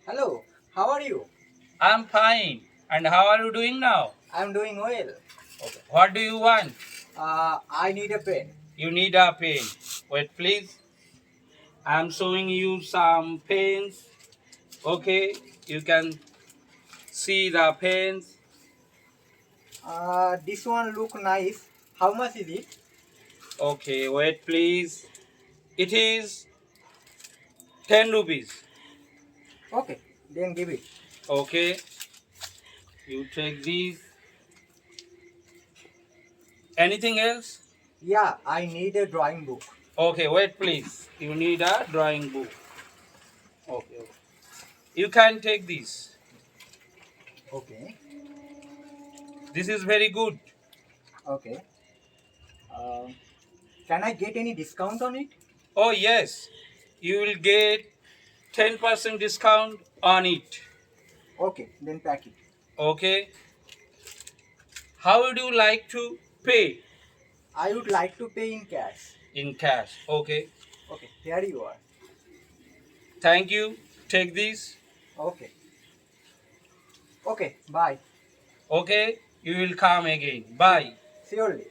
Hello, how are you? I'm fine. And how are you doing now? I'm doing well. Okay. What do you want? I need a pen. You need a pen. Wait, please. I'm showing you some pens. Okay, you can see the pens. This one look nice. How much is it? Okay, wait, please. It is 10 rupees. Okay, then give it. Okay, you take these. Anything else? Yeah, I need a drawing book. Okay, wait, please. You need a drawing book. Okay. You can take this. Okay, This is very good. okay. Uh, can I get any discount on it? Oh, yes. You will get 10% discount on it. Okay, then pack it. Okay. How would you like to pay? I would like to pay in cash. In cash. Okay. Okay, here you are. Thank you. Take this. Okay, okay, bye. Okay. You will come again. Bye. Surely.